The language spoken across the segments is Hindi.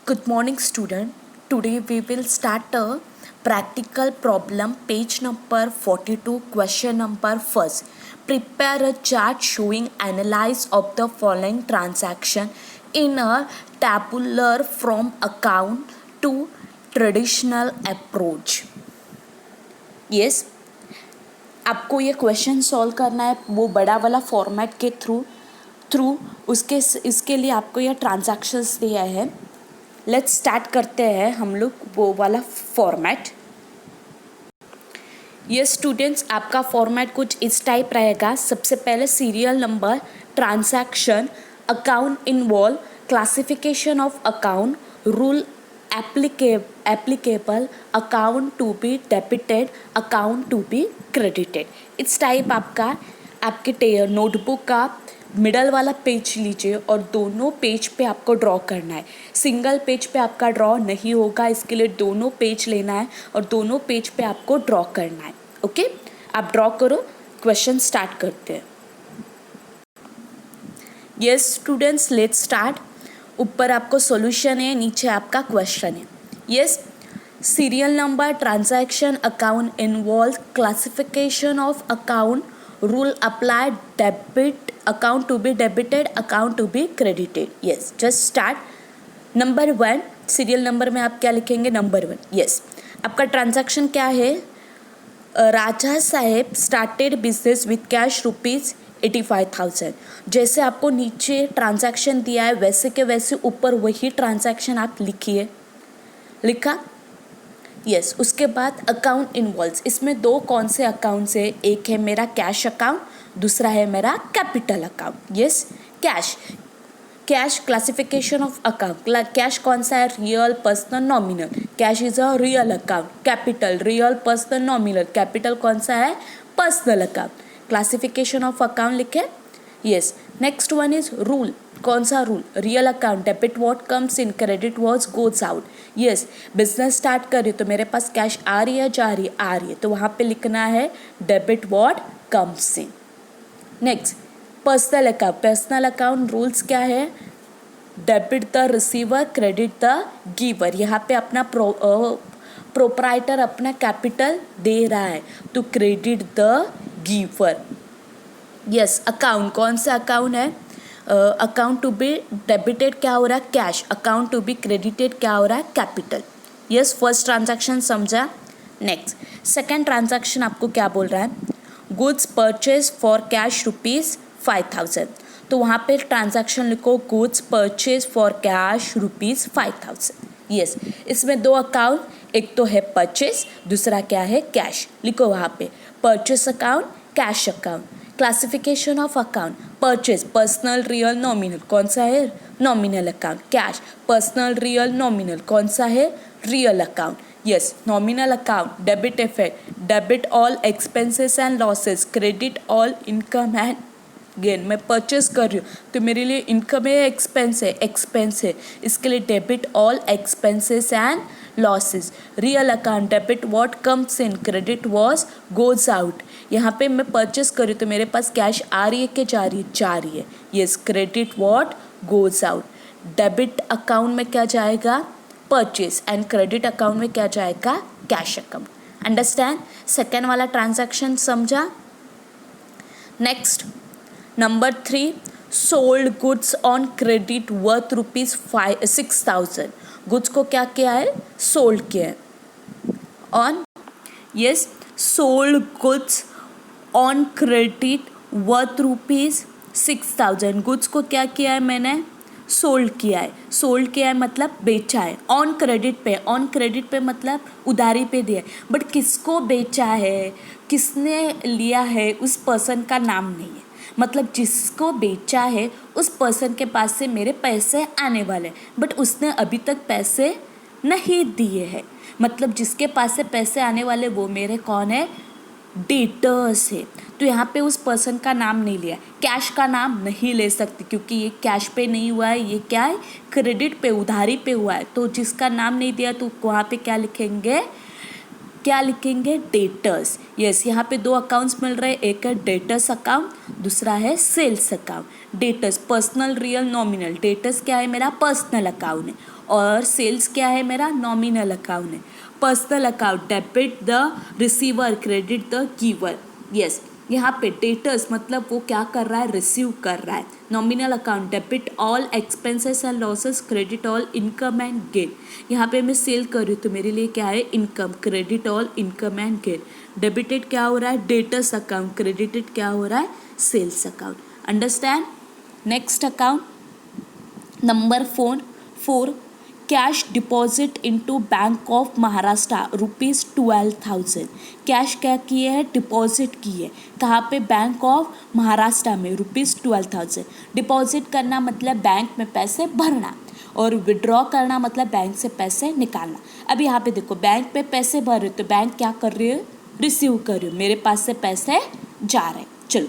Good morning, student. Today we will start a practical problem, page number 42, question number first. Prepare a chart showing analysis of the following transaction in a tabular from account to traditional approach. Yes, आपको ये क्वेश्चन सॉल्व करना है वो बड़ा वाला फॉर्मेट के थ्रू उसके इसके लिए आपको यह ट्रांजैक्शंस दिया है. लेट्स स्टार्ट करते हैं हम लोग वो वाला फॉर्मेट. ये स्टूडेंट्स आपका फॉर्मेट कुछ इस टाइप रहेगा. सबसे पहले serial number, transaction, account involve, classification of account, rule applicable, account to be debited, account to be credited. इस टाइप आपका आपके नोटबुक का मिडल वाला पेज लीजिए और दोनों पेज पे आपको ड्रॉ करना है. सिंगल पेज पे आपका ड्रॉ नहीं होगा, इसके लिए दोनों पेज लेना है और दोनों पेज पे आपको ड्रॉ करना है. ओके, आप ड्रॉ करो. क्वेश्चन स्टार्ट करते हैं. Yes students, let's start. ऊपर आपको सॉल्यूशन है, नीचे आपका क्वेश्चन है. Yes, serial number, transaction, account involve, classification of account, rule apply, debit, account to be debited, account to be credited. Yes, just start. Number 1, serial number में आप क्या लिखेंगे? नंबर 1. यस, आपका ट्रांजैक्शन क्या है? राजा साहेब स्टार्टेड बिजनेस विथ कैश ₹85,000. जैसे आपको नीचे ट्रांजैक्शन दिया है वैसे के वैसे ऊपर वही ट्रांजैक्शन आप लिखिए. लिखा? यस. उसके बाद अकाउंट इन्वॉल्व्स. इसमें दो कौन से अकाउंट्स है? एक है मेरा कैश अकाउंट, दूसरा है मेरा capital account. Yes, cash classification of account. Cash कौन सा है? Real, personal, nominal. Cash is a real account. Capital real, personal, nominal. Capital कौन सा है? Personal account. Classification of account लिखे. Yes. Next one is rule. कौन सा रूल? Real account. Debit what comes in, credit what goes out. Yes, business start कर रही तो मेरे पास कैश आ रही है, जा रही है, आ रही है, तो वहाँ पे लिखना है debit what comes in. Next, personal account. Personal account rules क्या है? Debit the receiver, credit the giver. यहाँ पे अपना प्रोप्राइटर अपना कैपिटल दे रहा है तो credit the giver. Yes, account कौन सा अकाउंट है? अकाउंट टू बी डेबिटेड क्या हो रहा है? Cash. Account to be credited क्या हो रहा है? कैपिटल. यस, फर्स्ट ट्रांजैक्शन समझा. नेक्स्ट, सेकेंड ट्रांजैक्शन आपको क्या बोल रहा है? Goods purchase for cash ₹5,000. तो वहाँ पे ट्रांजैक्शन लिखो goods purchase for cash ₹5,000. Yes, इसमें दो अकाउंट, एक तो है परचेज, दूसरा क्या है? कैश. लिखो वहाँ पे purchase account, cash account. Classification of account. Purchase personal, real, nominal. कौन सा है? Nominal account. Cash personal, real, nominal. कौन सा है? Real account. Yes, nominal account. Debit effect. Debit all expenses and losses, credit all income and gain. मैं परचेज कर रही हूँ तो मेरे लिए इनकम है, एक्सपेंस है? एक्सपेंस है, इसके लिए debit all expenses and losses. Real account. Debit what comes in, credit was goes out. यहाँ पे मैं परचेज कर रही हूँ तो मेरे पास कैश आ रही है कि जा रही है? जा रही है. Yes, credit what goes out. Debit account में क्या जाएगा? परचेज. एंड क्रेडिट अकाउंट में क्या जाएगा? Cash account. अंडरस्टैंड? सेकेंड वाला ट्रांजैक्शन समझा. Next, number 3, sold goods on credit worth ₹6,000. Goods को क्या किया है? सोल्ड किया है. On. Yes, sold goods on credit worth ₹6,000. Goods को क्या किया है मैंने? सोल्ड किया है. सोल्ड किया है मतलब बेचा है. ऑन क्रेडिट पे. ऑन क्रेडिट पे मतलब उधारी पे दिया है. बट किसको बेचा है, किसने लिया है, उस पर्सन का नाम नहीं है. मतलब जिसको बेचा है उस पर्सन के पास से मेरे पैसे आने वाले हैं बट उसने अभी तक पैसे नहीं दिए हैं. मतलब जिसके पास से पैसे आने वाले वो मेरे कौन है? डेटर्स है. तो यहाँ पे उस पर्सन का नाम नहीं लिया. कैश का नाम नहीं ले सकती क्योंकि ये कैश पे नहीं हुआ है, ये क्या है? क्रेडिट पे, उधारी पे हुआ है. तो जिसका नाम नहीं दिया तो वहाँ पे क्या लिखेंगे? क्या लिखेंगे? डेटर्स. यस, यहाँ पे दो अकाउंट्स मिल रहे हैं. एक है डेटर्स अकाउंट, दूसरा है sales account. Debtors personal, real, nominal. Debtors क्या है? मेरा पर्सनल अकाउंट है. और सेल्स क्या है मेरा, नॉमिनल अकाउंट है। Personal account debit the receiver credit the giver. Yes, यहाँ पे डेटर्स मतलब वो क्या कर रहा है, रिसीव कर रहा है। Nominal account debit all expenses and losses credit all income and gain. यहाँ पे मैं सेल कर रही हूँ तो मेरे लिए क्या है, income, credit all income and gain. Debited क्या हो रहा है, डेटर्स अकाउंट, क्रेडिटेड क्या हो रहा है, sales account. Understand. Next account number 4, cash deposit into bank of Maharashtra ₹12,000। Cash क्या किए है, डिपॉजिट की है, कहाँ पे, बैंक ऑफ महाराष्ट्र में ₹12,000। डिपॉजिट करना मतलब बैंक में पैसे भरना, और विड्रॉ करना मतलब बैंक से पैसे निकालना। अब यहाँ पे देखो, बैंक पे पैसे भर रहे हो तो बैंक क्या कर रही है, रिसीव कर रही हो, मेरे पास से पैसे जा रहे हैं। चलो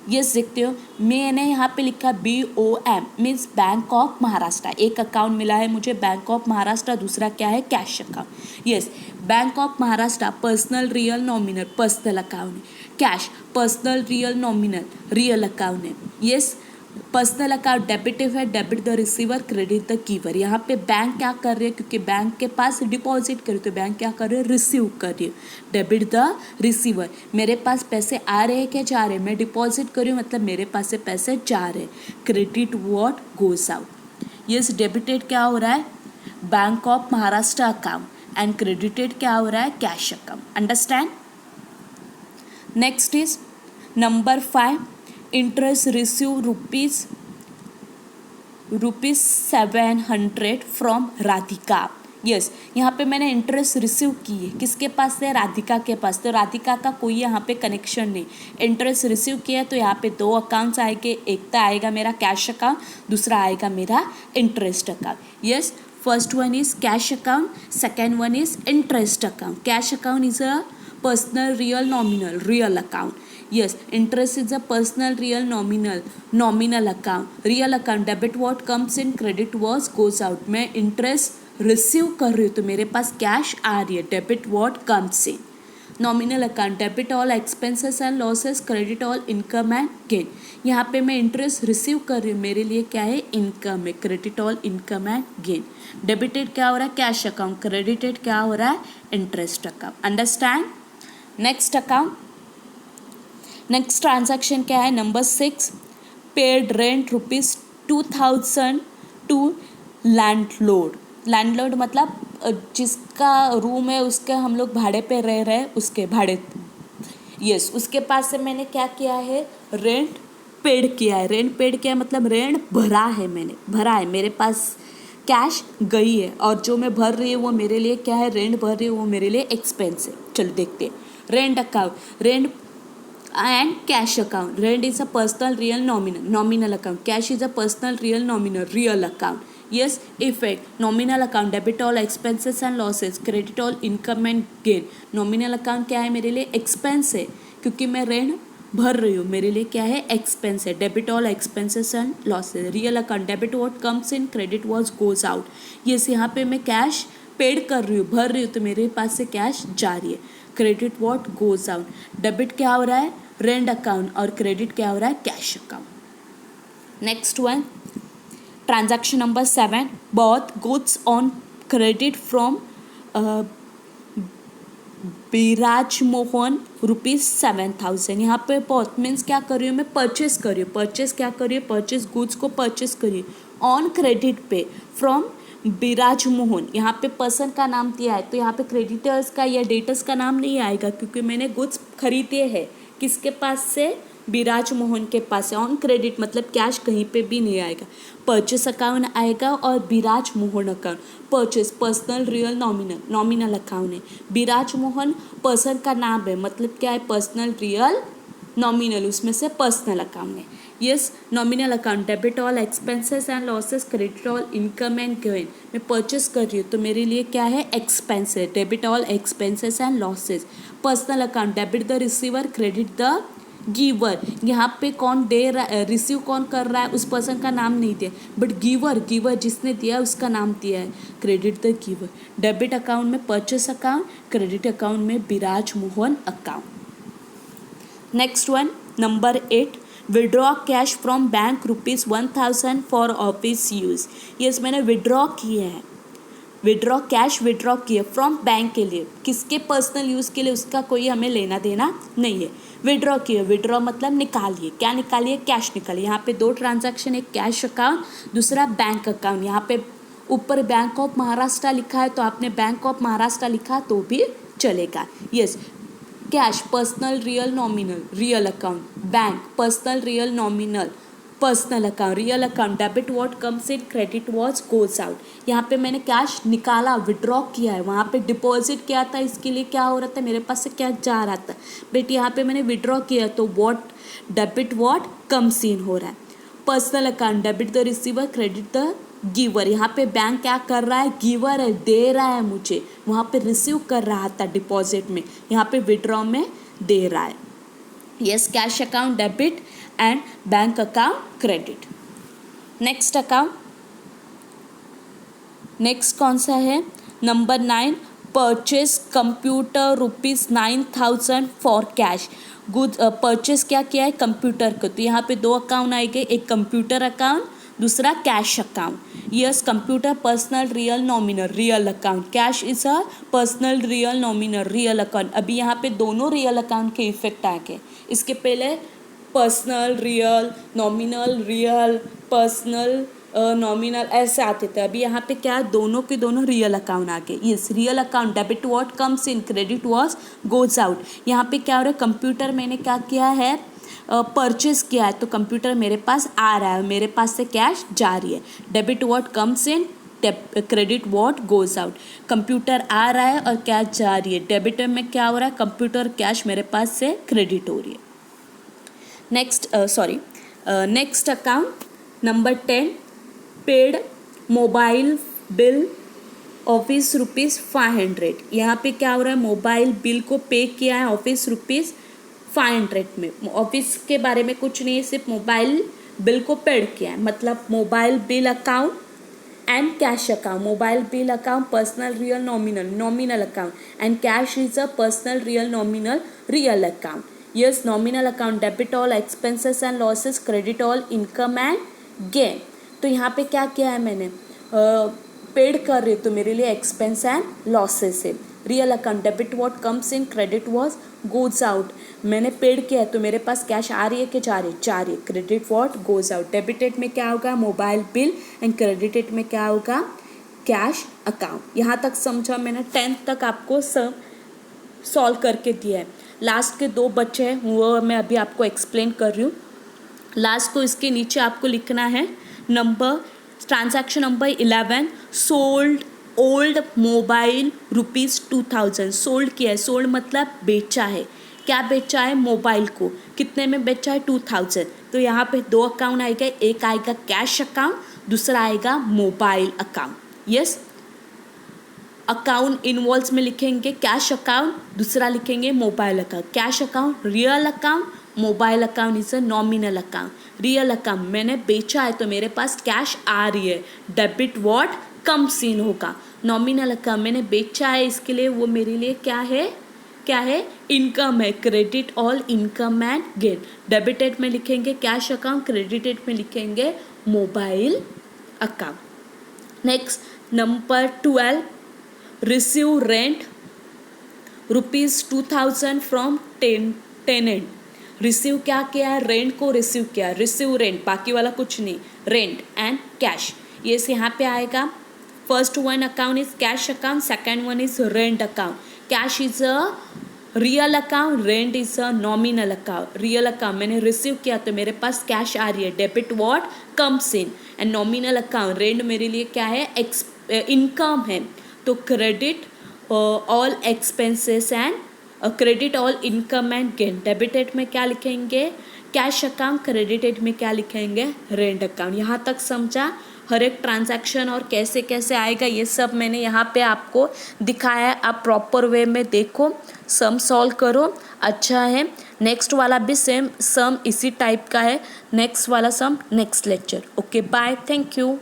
यस देखते हो, मैंने यहाँ पे लिखा BOM means bank of Maharashtra. एक अकाउंट मिला है मुझे बैंक ऑफ महाराष्ट्र, दूसरा क्या है, cash account. Yes, bank of Maharashtra personal real nominal, personal account है। Cash personal real nominal, real account है। यस, पर्सनल अकाउंट डेबिटिव है, debit the receiver credit the giver. यहाँ पे बैंक क्या कर रही है, क्योंकि बैंक के पास डिपॉजिट करी तो बैंक क्या कर रही है, रिसीव कर रही है, डेबिट द रिसीवर। मेरे पास पैसे आ रहे हैं क्या जा रहे हैं, मैं डिपॉजिट करी हूँ मतलब मेरे पास से पैसे जा रहे हैं। Credit what goes out. Yes, debited क्या हो रहा है, bank of Maharashtra account, and credited क्या हो रहा है, cash account. Understand. Next is number 5, interest receive rupees 700 from Radhika. Yes, यहाँ पे मैंने इंटरेस्ट रिसीव की है, किसके पास से, राधिका के पास। तो राधिका का कोई यहाँ पे कनेक्शन नहीं। इंटरेस्ट रिसीव किया है तो यहाँ पे 2 अकाउंट्स आएंगे, एक तो आएगा मेरा कैश अकाउंट, दूसरा आएगा मेरा interest account. Yes, first one is cash account, second one is interest account. Cash account is a personal real nominal, real account. Yes, interest is a personal real nominal account. Real account debit what comes in, credit what goes out. मैं इंटरेस्ट रिसीव कर रही हूँ तो मेरे पास कैश आ रही है, debit what comes in. Nominal account debit all expenses and losses credit all income and gain. यहाँ पे मैं इंटरेस्ट रिसीव कर रही हूँ, मेरे लिए क्या है, इनकम है, credit all income and gain. Debited क्या हो रहा है, कैश अकाउंट, क्रेडिटेड क्या हो रहा है, interest account. Understand. Next account, next transaction क्या है, number 6, paid rent ₹2,000 to landlord. Landlord मतलब जिसका रूम है उसके हम लोग भाड़े पे रह रहे हैं, उसके भाड़े। यस, उसके पास से मैंने क्या किया है, रेंट पेड किया है। रेंट पेड किया है मतलब रेंट भरा है, मैंने भरा है, मेरे पास कैश गई है, और जो मैं भर रही हूँ वो मेरे लिए क्या है, रेंट भर रही हूँ वो मेरे लिए एक्सपेंस है। चलो देखते हैं। Rent account, rent and cash account. Rent is a personal real nominal account. Cash is a personal real real account. Yes, effect, nominal account debit all expenses and losses, credit all income and gain. Nominal account क्या है, मेरे लिए एक्सपेंस है, क्योंकि मैं रेंट भर रही हूँ, मेरे लिए क्या है, एक्सपेंस है। Debit all expenses and losses. Real account debit what comes in, credit what goes out. Yes, यहाँ पे मैं कैश पेड कर रही हूँ, भर रही हूँ तो मेरे पास से कैश जा रही है। Credit what goes out. Debit क्या हो रहा है, रेंट अकाउंट, और क्रेडिट क्या हो रहा है, cash account. Next one, transaction number 7, bought goods on credit from Biraj Mohan ₹7,000। यहाँ पे बहुत मीन्स क्या कर रही हूँ, मैं परचेस कर रही हूँ, परचेस क्या कर रही हूँ, परचेस गुड्स को परचेस करिए ऑन क्रेडिट पे फ्रॉम बिराज मोहन। यहाँ पे पर्सन का नाम दिया है तो यहाँ पे क्रेडिटर्स का या डेटर्स का नाम नहीं आएगा, क्योंकि मैंने गुड्स खरीदे हैं, किसके पास से, बिराज मोहन के पास है। ऑन क्रेडिट मतलब कैश कहीं पे भी नहीं आएगा, परचेस अकाउंट आएगा, और Biraj Mohan account, purchase personal real nominal account है। बिराज मोहन पर्सन का नाम है, मतलब क्या है, पर्सनल रियल नॉमिनल, उसमें से पर्सनल अकाउंट है। Yes, nominal account debit all expenses and losses, credit all income and gain. मैं परचेस कर रही हूँ तो मेरे लिए क्या है, एक्सपेंस है, debit all expenses and losses. Personal account debit the receiver credit the giver. यहाँ पे कौन दे रहा, रिसीव कौन कर रहा है, उस पर्सन का नाम नहीं दिया, बट गिवर जिसने दिया उसका नाम दिया है, credit the giver. Debit account में परचेस अकाउंट, क्रेडिट अकाउंट में Biraj Mohan account. Next one, number 8, withdraw cash from bank ₹1000 for office use. Yes, मैंने विड्रॉ किए हैं, विड्रॉ कैश विड्रॉ किए फ्रॉम बैंक के लिए, किसके पर्सनल यूज़ के लिए उसका कोई हमें लेना देना नहीं है। विड्रॉ किए, विड्रॉ मतलब निकालिए, क्या निकालिए, कैश निकालिए। यहाँ पे दो ट्रांजैक्शन, एक कैश अकाउंट, दूसरा बैंक अकाउंट। यहाँ पे ऊपर बैंक ऑफ महाराष्ट्र लिखा है तो आपने बैंक ऑफ महाराष्ट्र लिखा तो भी चलेगा। Yes, cash personal real nominal real account, bank personal real nominal personal account, real account, debit what comes in, credit what goes out. यहाँ पे मैंने कैश निकाला, विड्रॉ किया है, वहाँ पे डिपॉजिट किया था, इसके लिए क्या हो रहा था, मेरे पास से कैश जा रहा था, बट यहाँ पे मैंने विड्रॉ किया तो व्हाट डेबिट व्हाट कम्स इन हो रहा है। Personal account, debit the receiver, credit the giver. यहाँ पे बैंक क्या कर रहा है, गिवर है, दे रहा है मुझे, वहाँ पे रिसीव कर रहा था डिपॉजिट में, यहाँ पे विड्रॉ में दे रहा है। Yes, cash account debit and bank account credit. Next account, next कौन सा है, number 9, purchase computer ₹9,000 for cash. Good purchase क्या किया है, कंप्यूटर को, तो यहाँ पे दो अकाउंट आएंगे, एक कंप्यूटर अकाउंट, दूसरा cash account. Yes, computer personal real nominal real account, cash is a personal real nominal real account. अभी यहाँ पे दोनों रियल अकाउंट के इफेक्ट आ गए, इसके पहले personal real nominal real personal nominal ऐसे आते थे, अभी यहाँ पे क्या दोनों के दोनों रियल अकाउंट आ गए। Yes, real account, debit what comes in, credit what goes out. यहाँ पे क्या हो रहा है, कंप्यूटर मैंने क्या किया है, परचेज किया है तो कंप्यूटर मेरे पास आ रहा है, मेरे पास से कैश जा रही है। Debit what comes in, credit what goes out. Computer आ रहा है और कैश जा रही है, डेबिट में क्या हो रहा है, कंप्यूटर कैश मेरे पास से क्रेडिट हो रही है। Next account number 10, paid mobile bill office ₹500। यहाँ पे क्या हो रहा है, मोबाइल बिल को पे किया है ऑफिस ₹500 में। ऑफिस के बारे में कुछ नहीं, सिर्फ मोबाइल बिल को पेड किया है, मतलब mobile bill account and cash account. Mobile bill account personal real nominal account and cash is a personal real nominal real account. Yes, nominal account, debit all expenses and losses, credit all income and gain. तो यहाँ पे क्या किया है मैंने, पेड कर रही तो मेरे लिए एक्सपेंस एंड लॉसेस है। Real account, debit what comes in, credit what goes out. मैंने पेड किया है तो मेरे पास कैश आ रही है कि जा रही है, credit what goes out. Debited में क्या होगा, मोबाइल बिल एंड क्रेडिटेड में क्या होगा, कैश अकाउंट। यहाँ तक समझा मैंने, 10th तक आपको सब सॉल्व करके दिया है। लास्ट के दो बच्चे हैं वो मैं अभी आपको एक्सप्लेन कर रही हूँ। लास्ट को इसके नीचे आपको लिखना है number, transaction number 11, sold old mobile ₹2000। Sold किया है, सोल्ड मतलब बेचा है, क्या बेचा है, मोबाइल को, कितने में बेचा है, 2000। तो यहाँ पे दो अकाउंट आएगा, एक आएगा कैश अकाउंट, दूसरा आएगा mobile account. Yes, account involves में लिखेंगे कैश अकाउंट, दूसरा लिखेंगे mobile account. Cash account real account, mobile account is a nominal account. Real account मैंने बेचा है तो मेरे पास कैश आ रही है, डेबिट व्हाट कम्स इन होगा। नॉमिनल अकाउंट मैंने बेचा है, इसके लिए वो मेरे लिए क्या है, इनकम है, credit all income and gain. Debited में लिखेंगे कैश अकाउंट, क्रेडिटेड में लिखेंगे mobile account. Next number 12, receive rent ₹2000 from tenant. Receive क्या किया है, रेंट को रिसीव किया, रिसीव रेंट, बाकी वाला कुछ नहीं, रेंट एंड कैश। ये से यहाँ पे आएगा। First one account is cash account, second one is rent account. Cash is a real account, rent is a nominal account. Real account मैंने रिसीव किया तो मेरे पास कैश आ रही है, debit what comes in. And nominal account, rent मेरे लिए क्या है, इनकम है, तो credit all expenses and credit all income and gain. Debited में क्या लिखेंगे, कैश अकाउंट, क्रेडिटेड में क्या लिखेंगे, रेंट अकाउंट। यहाँ तक समझा, हर एक ट्रांजैक्शन और कैसे कैसे आएगा ये सब मैंने यहाँ पे आपको दिखाया है। आप प्रॉपर वे में देखो, सम सॉल्व करो, अच्छा है। नेक्स्ट वाला भी सेम सम इसी टाइप का है, नेक्स्ट वाला some next lecture. Okay, bye, thank you.